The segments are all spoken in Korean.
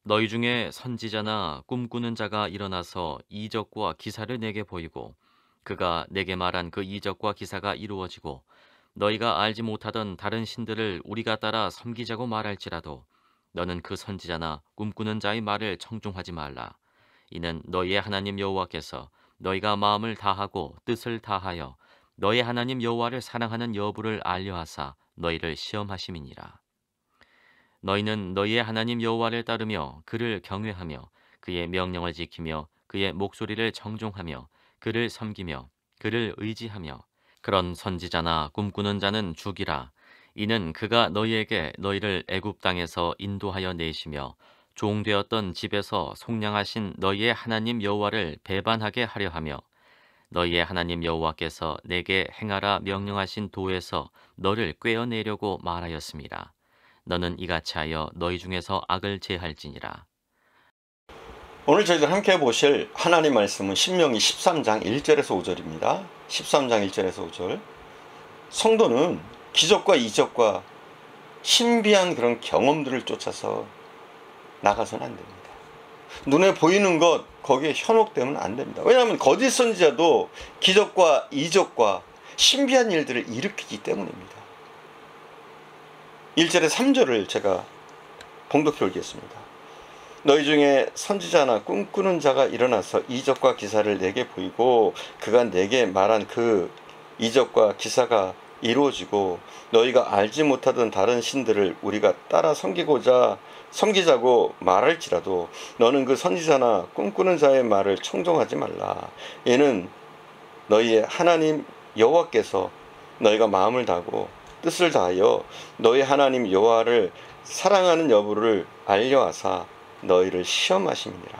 너희 중에 선지자나 꿈꾸는 자가 일어나서 이적과 기사를 내게 보이고 그가 내게 말한 그 이적과 기사가 이루어지고 너희가 알지 못하던 다른 신들을 우리가 따라 섬기자고 말할지라도 너는 그 선지자나 꿈꾸는 자의 말을 청종하지 말라. 이는 너희의 하나님 여호와께서 너희가 마음을 다하고 뜻을 다하여 너희 하나님 여호와를 사랑하는 여부를 알려하사 너희를 시험하심이니라. 너희는 너희의 하나님 여호와를 따르며 그를 경외하며 그의 명령을 지키며 그의 목소리를 정종하며 그를 섬기며 그를 의지하며 그런 선지자나 꿈꾸는 자는 죽이라. 이는 그가 너희에게 너희를 애굽 땅에서 인도하여 내시며 종되었던 집에서 속량하신 너희의 하나님 여호와를 배반하게 하려 하며 너희의 하나님 여호와께서 내게 행하라 명령하신 도에서 너를 꿰어내려고 말하였습니다. 너는 이같이 하여 너희 중에서 악을 제할지니라. 오늘 저희들 함께 보실 하나님 말씀은 신명기 13장 1절에서 5절입니다. 13장 1절에서 5절. 성도는 기적과 이적과 신비한 그런 경험들을 쫓아서 나가서는 안 됩니다. 눈에 보이는 것 거기에 현혹되면 안 됩니다. 왜냐하면 거짓 선지자도 기적과 이적과 신비한 일들을 일으키기 때문입니다. 1절에 3절을 제가 봉독해 올리겠습니다. 너희 중에 선지자나 꿈꾸는 자가 일어나서 이적과 기사를 내게 보이고 그가 내게 말한 그 이적과 기사가 이루어지고 너희가 알지 못하던 다른 신들을 우리가 따라 섬기자고 말할지라도 너는 그 선지자나 꿈꾸는 자의 말을 청종하지 말라. 이는 너희의 하나님 여호와께서 너희가 마음을 다하고 뜻을 다하여 너희 하나님 여호와를 사랑하는 여부를 알려하사 너희를 시험하심이니라.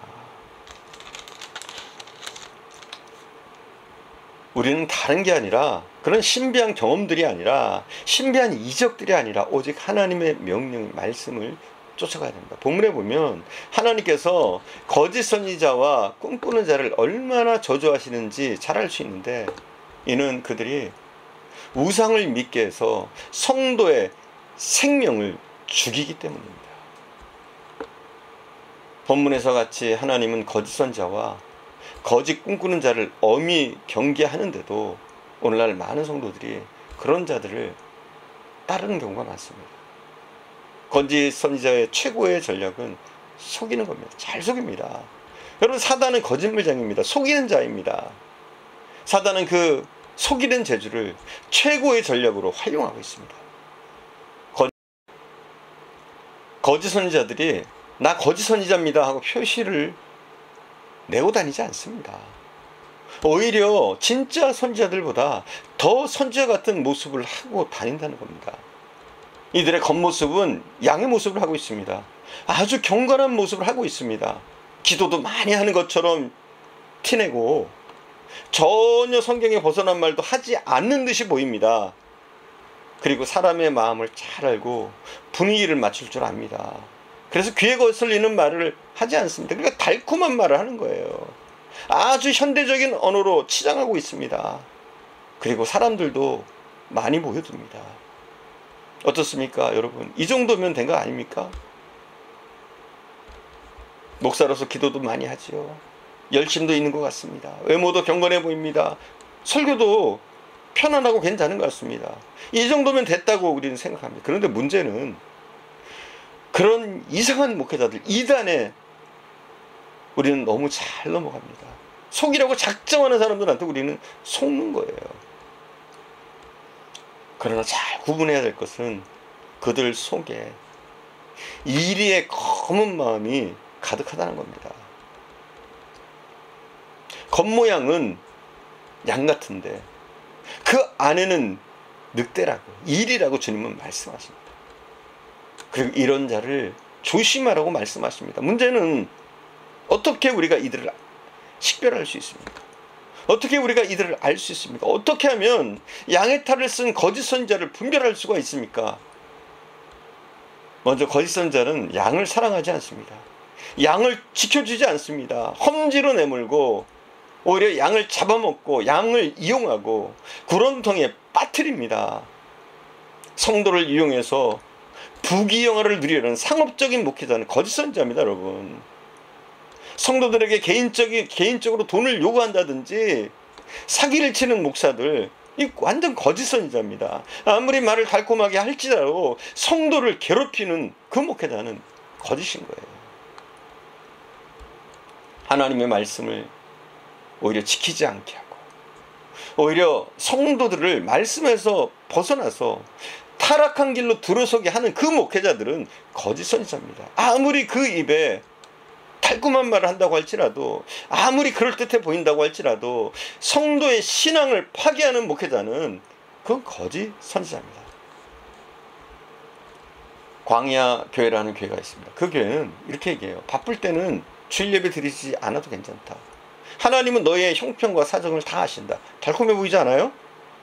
우리는 다른 게 아니라 그런 신비한 경험들이 아니라 신비한 이적들이 아니라 오직 하나님의 명령 말씀을 쫓아가야 됩니다. 본문에 보면 하나님께서 거짓 선지자와 꿈꾸는 자를 얼마나 저주하시는지 잘 알 수 있는데 이는 그들이 우상을 믿게 해서 성도의 생명을 죽이기 때문입니다. 본문에서 같이 하나님은 거짓 선지자와 거짓 꿈꾸는 자를 엄히 경계하는데도 오늘날 많은 성도들이 그런 자들을 따르는 경우가 많습니다. 거짓 선지자의 최고의 전략은 속이는 겁니다. 잘 속입니다. 여러분, 사단은 거짓말장입니다. 속이는 자입니다. 사단은 그 속이는 재주를 최고의 전략으로 활용하고 있습니다. 거짓 선지자들이 나 거짓 선지자입니다 하고 표시를 내고 다니지 않습니다. 오히려 진짜 선지자들보다 더 선지자 같은 모습을 하고 다닌다는 겁니다. 이들의 겉모습은 양의 모습을 하고 있습니다. 아주 경건한 모습을 하고 있습니다. 기도도 많이 하는 것처럼 티내고 전혀 성경에 벗어난 말도 하지 않는 듯이 보입니다. 그리고 사람의 마음을 잘 알고 분위기를 맞출 줄 압니다. 그래서 귀에 거슬리는 말을 하지 않습니다. 그러니까 달콤한 말을 하는 거예요. 아주 현대적인 언어로 치장하고 있습니다. 그리고 사람들도 많이 모여듭니다. 어떻습니까, 여러분? 이 정도면 된 거 아닙니까? 목사로서 기도도 많이 하지요. 열심도 있는 것 같습니다. 외모도 경건해 보입니다. 설교도 편안하고 괜찮은 것 같습니다. 이 정도면 됐다고 우리는 생각합니다. 그런데 문제는 그런 이상한 목회자들, 이단에 우리는 너무 잘 넘어갑니다. 속이려고 작정하는 사람들한테 우리는 속는 거예요. 그러나 잘 구분해야 될 것은 그들 속에 이리의 검은 마음이 가득하다는 겁니다. 겉모양은 양 같은데 그 안에는 늑대라고, 일이라고 주님은 말씀하십니다. 그리고 이런 자를 조심하라고 말씀하십니다. 문제는 어떻게 우리가 이들을 식별할 수 있습니까? 어떻게 우리가 이들을 알 수 있습니까? 어떻게 하면 양의 탈을 쓴 거짓 선지자를 분별할 수가 있습니까? 먼저 거짓 선지자는 양을 사랑하지 않습니다. 양을 지켜주지 않습니다. 험지로 내몰고 오히려 양을 잡아먹고 양을 이용하고 구렁텅이에 빠뜨립니다. 성도를 이용해서 부귀영화를 누리려는 상업적인 목회자는 거짓 선지자입니다, 여러분. 성도들에게 개인적으로 돈을 요구한다든지 사기를 치는 목사들, 이 완전 거짓 선지자입니다. 아무리 말을 달콤하게 할지라도 성도를 괴롭히는 그 목회자는 거짓인 거예요. 하나님의 말씀을 오히려 지키지 않게 하고, 오히려 성도들을 말씀에서 벗어나서 타락한 길로 들어서게 하는 그 목회자들은 거짓 선지자입니다. 아무리 그 입에 달콤한 말을 한다고 할지라도, 아무리 그럴듯해 보인다고 할지라도 성도의 신앙을 파괴하는 목회자는 그건 거짓 선지자입니다. 광야 교회라는 교회가 있습니다. 그 교회는 이렇게 얘기해요. 바쁠 때는 주일 예배 드리지 않아도 괜찮다. 하나님은 너의 형편과 사정을 다 아신다. 달콤해 보이지 않아요?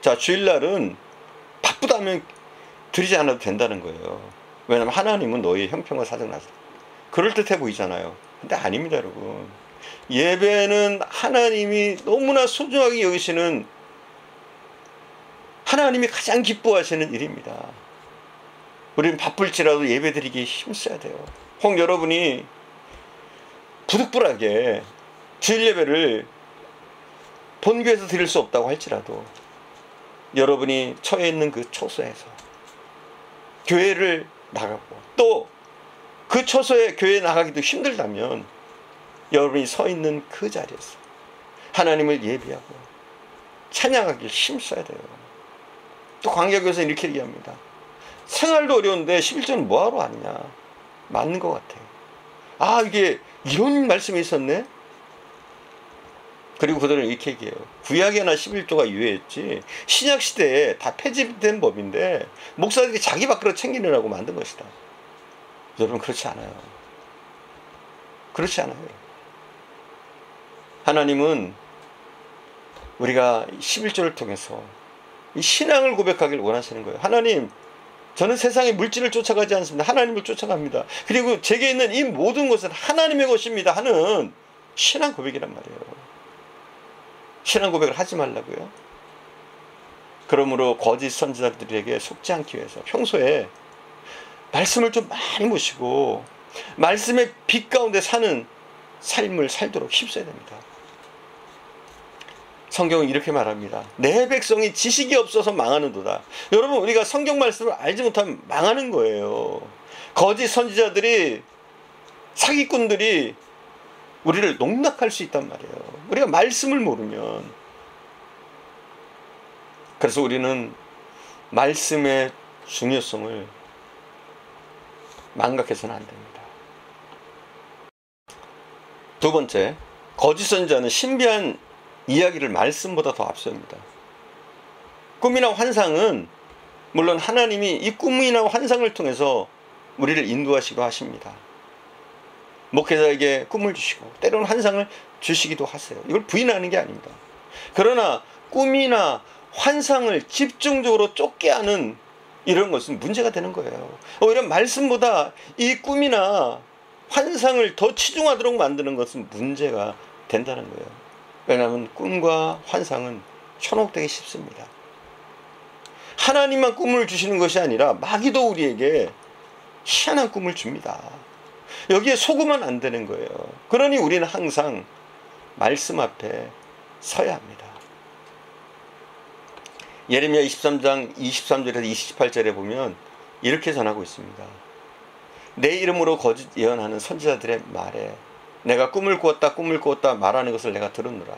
자, 주일날은 바쁘다면 드리지 않아도 된다는 거예요. 왜냐하면 하나님은 너의 형편과 사정을 아신다. 그럴듯해 보이잖아요. 근데 아닙니다, 여러분. 예배는 하나님이 너무나 소중하게 여기시는, 하나님이 가장 기뻐하시는 일입니다. 우리는 바쁠지라도 예배 드리기에 힘써야 돼요. 혹 여러분이 부득불하게 주일 예배를 본교에서 드릴 수 없다고 할지라도 여러분이 처해 있는 그 초소에서 교회를 나가고, 또 그 초소에 교회 나가기도 힘들다면 여러분이 서 있는 그 자리에서 하나님을 예배하고 찬양하길 힘써야 돼요. 또 광야교에서 이렇게 얘기합니다. 생활도 어려운데 11조는 뭐하러 왔냐. 맞는 것 같아요. 아, 이게 이런 말씀이 있었네. 그리고 그들은 이렇게 얘기해요. 구약에나 11조가 유효했지 신약시대에 다 폐지된 법인데 목사들이 자기 밖으로 챙기느라고 만든 것이다. 여러분, 그렇지 않아요. 그렇지 않아요. 하나님은 우리가 11조를 통해서 이 신앙을 고백하길 원하시는 거예요. 하나님, 저는 세상의 물질을 쫓아가지 않습니다. 하나님을 쫓아갑니다. 그리고 제게 있는 이 모든 것은 하나님의 것입니다 하는 신앙 고백이란 말이에요. 신앙 고백을 하지 말라고요. 그러므로 거짓 선지자들에게 속지 않기 위해서 평소에 말씀을 좀 많이 모시고 말씀의 빛 가운데 사는 삶을 살도록 힘써야 됩니다. 성경은 이렇게 말합니다. 내 백성이 지식이 없어서 망하는도다. 여러분, 우리가 성경 말씀을 알지 못하면 망하는 거예요. 거짓 선지자들이, 사기꾼들이 우리를 농락할 수 있단 말이에요. 우리가 말씀을 모르면. 그래서 우리는 말씀의 중요성을 망각해서는 안 됩니다. 두 번째, 거짓 선지자는 신비한 이야기를 말씀보다 더 앞섭니다. 꿈이나 환상은 물론 하나님이 이 꿈이나 환상을 통해서 우리를 인도하시고 하십니다. 목회자에게 꿈을 주시고 때로는 환상을 주시기도 하세요. 이걸 부인하는 게 아닙니다. 그러나 꿈이나 환상을 집중적으로 쫓게 하는 이런 것은 문제가 되는 거예요. 오히려 말씀보다 이 꿈이나 환상을 더 치중하도록 만드는 것은 문제가 된다는 거예요. 왜냐하면 꿈과 환상은 현혹되기 쉽습니다. 하나님만 꿈을 주시는 것이 아니라 마귀도 우리에게 희한한 꿈을 줍니다. 여기에 속으면 안 되는 거예요. 그러니 우리는 항상 말씀 앞에 서야 합니다. 예레미야 23장 23절에서 28절에 보면 이렇게 전하고 있습니다. 내 이름으로 거짓 예언하는 선지자들의 말에 내가 꿈을 꾸었다 말하는 것을 내가 들었노라.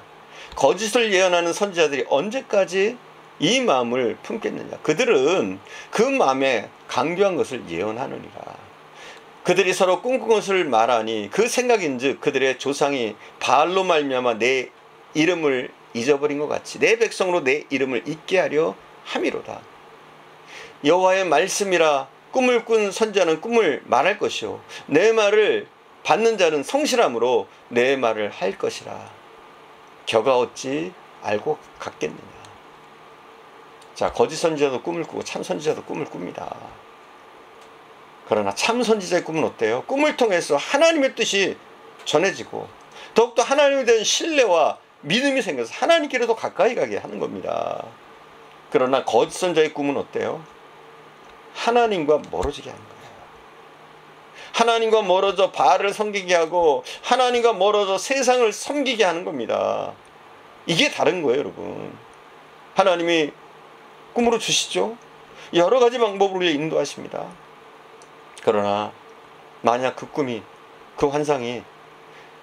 거짓을 예언하는 선지자들이 언제까지 이 마음을 품겠느냐. 그들은 그 마음에 강교한 것을 예언하느니라. 그들이 서로 꿈꾼 것을 말하니 그 생각인즉 그들의 조상이 바알로 말미암아 내 이름을 잊어버린 것 같이 내 백성으로 내 이름을 잊게 하려 함이로다. 여호와의 말씀이라. 꿈을 꾼 선지자는 꿈을 말할 것이요 내 말을 받는 자는 성실함으로 내 말을 할 것이라. 겨가 어찌 알고 갔겠느냐. 자, 거짓 선지자도 꿈을 꾸고 참 선지자도 꿈을 꿉니다. 그러나 참 선지자의 꿈은 어때요? 꿈을 통해서 하나님의 뜻이 전해지고 더욱더 하나님에 대한 신뢰와 믿음이 생겨서 하나님께로 더 가까이 가게 하는 겁니다. 그러나 거짓 선지자의 꿈은 어때요? 하나님과 멀어지게 하는 거예요. 하나님과 멀어져 바알을 섬기게 하고 하나님과 멀어져 세상을 섬기게 하는 겁니다. 이게 다른 거예요, 여러분. 하나님이 꿈으로 주시죠. 여러 가지 방법으로 인도하십니다. 그러나 만약 그 꿈이, 그 환상이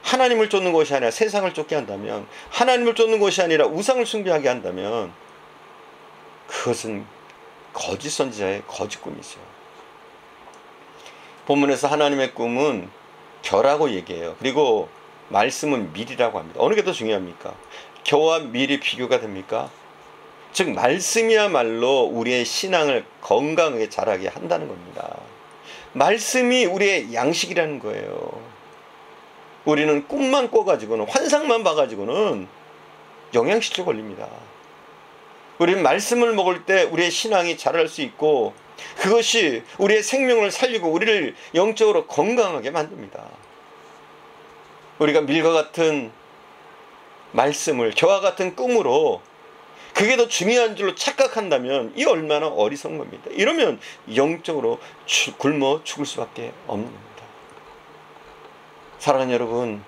하나님을 쫓는 것이 아니라 세상을 쫓게 한다면, 하나님을 쫓는 것이 아니라 우상을 숭배하게 한다면 그것은 거짓 선지자의 거짓 꿈이죠. 본문에서 하나님의 꿈은 겨라고 얘기해요. 그리고 말씀은 밀이라고 합니다. 어느 게 더 중요합니까? 겨와 밀이 비교가 됩니까? 즉 말씀이야말로 우리의 신앙을 건강하게 자라게 한다는 겁니다. 말씀이 우리의 양식이라는 거예요. 우리는 꿈만 꿔가지고는, 환상만 봐가지고는 영양실조 걸립니다. 우리는 말씀을 먹을 때 우리의 신앙이 자랄 수 있고, 그것이 우리의 생명을 살리고 우리를 영적으로 건강하게 만듭니다. 우리가 밀과 같은 말씀을 겨와 같은 꿈으로 그게 더 중요한 줄로 착각한다면 이 얼마나 어리석은 겁니다. 이러면 영적으로 굶어 죽을 수밖에 없는 겁니다. 사랑하는 여러분,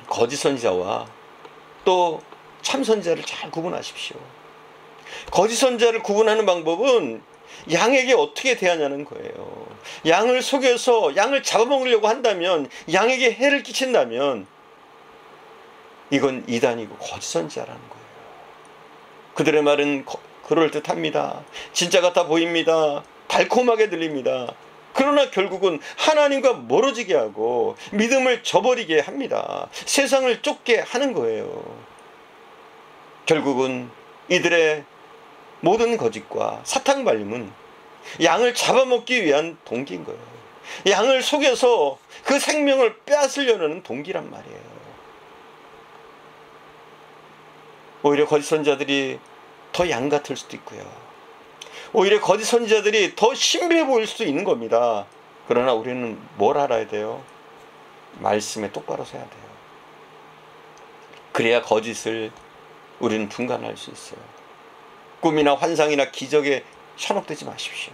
거짓 선지자와 또 참 선지자를 잘 구분하십시오. 거짓 선지자를 구분하는 방법은 양에게 어떻게 대하냐는 거예요. 양을 속여서 양을 잡아먹으려고 한다면, 양에게 해를 끼친다면 이건 이단이고 거짓 선지자라는 거예요. 그들의 말은 그럴듯합니다. 진짜 같아 보입니다. 달콤하게 들립니다. 그러나 결국은 하나님과 멀어지게 하고 믿음을 저버리게 합니다. 세상을 쫓게 하는 거예요. 결국은 이들의 모든 거짓과 사탕발림은 양을 잡아먹기 위한 동기인 거예요. 양을 속여서 그 생명을 빼앗으려는 동기란 말이에요. 오히려 거짓 선지자들이 더 양 같을 수도 있고요. 오히려 거짓 선지자들이 더 신비해 보일 수도 있는 겁니다. 그러나 우리는 뭘 알아야 돼요? 말씀에 똑바로 서야 돼요. 그래야 거짓을 우리는 분간할 수 있어요. 꿈이나 환상이나 기적에 현혹되지 마십시오.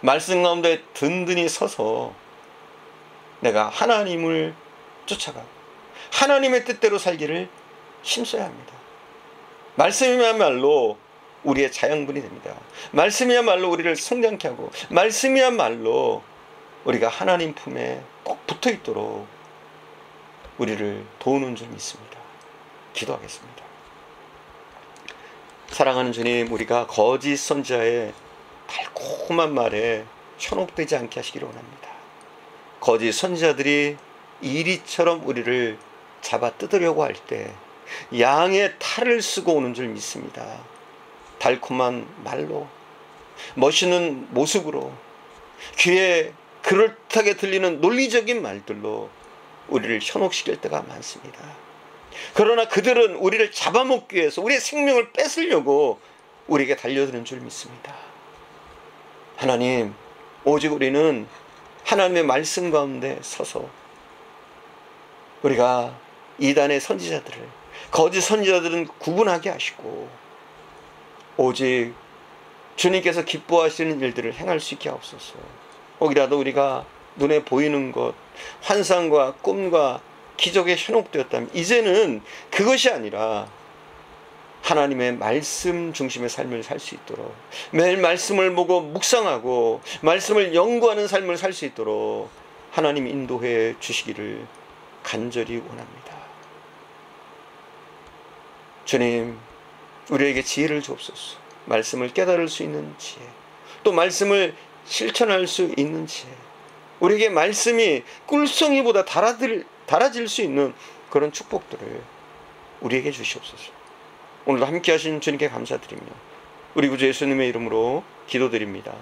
말씀 가운데 든든히 서서 내가 하나님을 쫓아가 하나님의 뜻대로 살기를 힘써야 합니다. 말씀이야말로 우리의 자양분이 됩니다. 말씀이야말로 우리를 성장케 하고, 말씀이야말로 우리가 하나님 품에 꼭 붙어 있도록 우리를 도우는 줄 믿습니다. 기도하겠습니다. 사랑하는 주님, 우리가 거짓 선지자의 달콤한 말에 현혹되지 않게 하시기를 원합니다. 거짓 선지자들이 이리처럼 우리를 잡아 뜯으려고 할 때 양의 탈을 쓰고 오는 줄 믿습니다. 달콤한 말로, 멋있는 모습으로, 귀에 그럴듯하게 들리는 논리적인 말들로 우리를 현혹시킬 때가 많습니다. 그러나 그들은 우리를 잡아먹기 위해서 우리의 생명을 뺏으려고 우리에게 달려드는 줄 믿습니다. 하나님, 오직 우리는 하나님의 말씀 가운데 서서 우리가 이단의 선지자들을, 거짓 선지자들은 구분하게 하시고 오직 주님께서 기뻐하시는 일들을 행할 수 있게 하옵소서. 혹이라도 우리가 눈에 보이는 것, 환상과 꿈과 기적에 현혹되었다면 이제는 그것이 아니라 하나님의 말씀 중심의 삶을 살 수 있도록, 매일 말씀을 보고 묵상하고 말씀을 연구하는 삶을 살 수 있도록 하나님 인도해 주시기를 간절히 원합니다. 주님, 우리에게 지혜를 주옵소서. 말씀을 깨달을 수 있는 지혜, 또 말씀을 실천할 수 있는 지혜, 우리에게 말씀이 꿀송이보다 달아질 수 있는 그런 축복들을 우리에게 주시옵소서. 오늘도 함께 하신 주님께 감사드리며 우리 구주 예수님의 이름으로 기도드립니다.